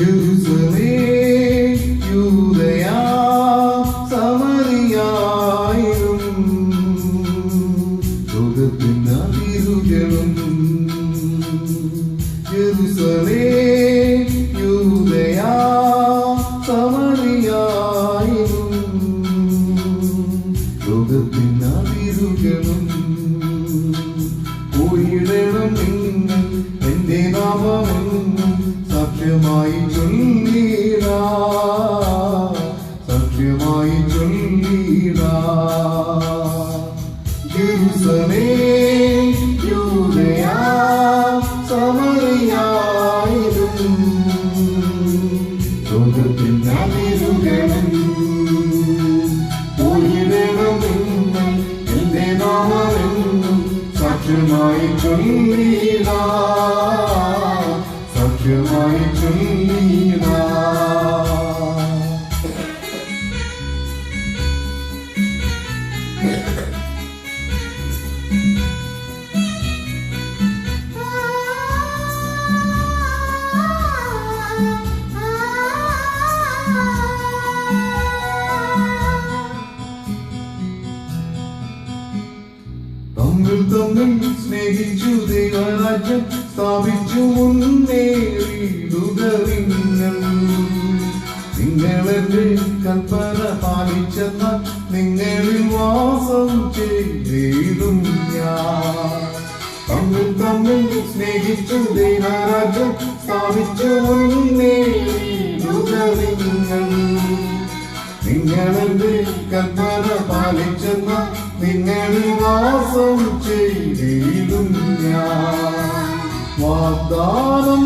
യെരൂശലേം യൂദയ സമറിയായിലും ലോകത്തിൻ അതിരുകളും യെരൂശലേം യൂദയ സമറിയായിലും ലോകത്തിൻ അതിരുകളും പോയിടണം നിങ്ങൾ എന്റെ നാമമെന്നും സാക്ഷ്യമായി ചൊല്ലിടാ സാക്ഷ്യമായി ചൊല്ലിടാ യെരൂശലേം യൂദയ സമറിയായിലും ലോകത്തിൻ അതിരുകളും പോയിടണം നിങ്ങൾ എന്റെ നാമമെന്നും സാക്ഷ്യമായി ചൊല്ലിടാ സാക്ഷ്യമായി ചൊല്ലിടാ തമ്മിൽ തമ്മിൽ സ്നേഹിച്ചു ദൈവരാജ്യം സ്ഥാപിച്ചു മുന്നേറിയിടുക നിങ്ങളെന്റെ കൽപ്പന പാലിച്ചെന്ന നിങ്ങളിൽ വാസം ചെയ്തിടും ഞാൻ തമ്മിൽ തമ്മിൽ സ്നേഹിച്ചു ദൈവരാജ്യം സ്ഥാപിച്ചു മുന്നേറിയിടുക നിങ്ങളെന്റെ കൽപ്പന പാലിച്ചെന്ന നിങ്ങളിൽ വാസം ചെയ്തിടും ഞാൻ വാഗ്ദാനം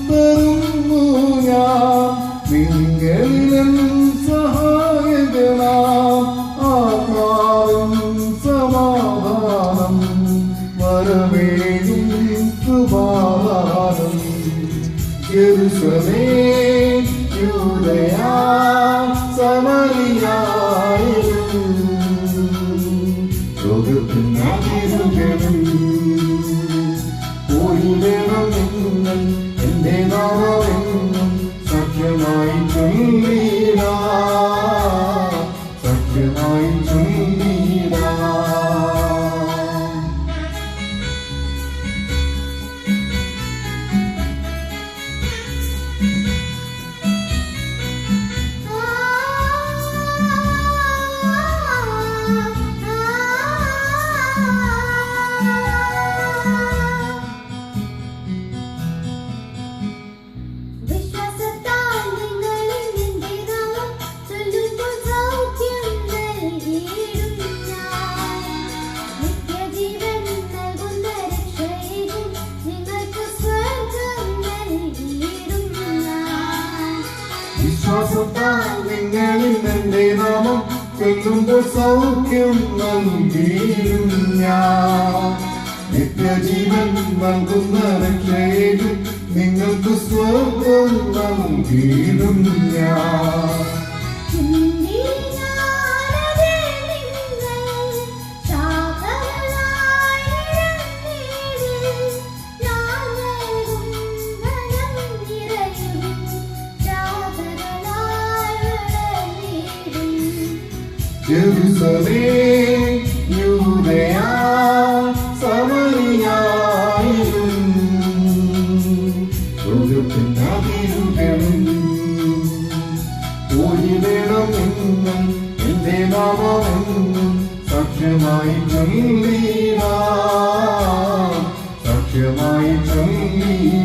തരുന്നു ഞാൻ നിങ്ങളിൽ സഹായകനാം ആത്മാവും സമാധാനം വരവേലും കൃപാദാനം യെരൂശലേം യൂദയ സമറിയായിലും ലോകത്തിൻ അതിരുകളും പോയിടണം നിങ്ങൾ എന്റെ നാമമെന്നും സാക്ഷ്യമായി ചൊല്ലിടാ സാക്ഷ്യമായി ചൊല്ലിടാ വിശ്വാസത്താൽ നിങ്ങളിൽ എന്റെ നാമം ചൊല്ലുമ്പോൾ സൗഖ്യം നൽകിയിടും ഞാൻ നിത്യജീവൻ നൽകുന്ന രക്ഷയിലും നിങ്ങൾക്ക് സ്വർഗം നൽകിയിടും ഞാൻ യെരൂശലേം യൂദയ സമറിയായിലും ലോകത്തിൻ അതിരുകളും പോയിടണം നിങ്ങൾ എന്റെ നാമമെന്നും സാക്ഷ്യമായി ചൊല്ലിടാ സാക്ഷ്യമായി ചൊല്ലിടാ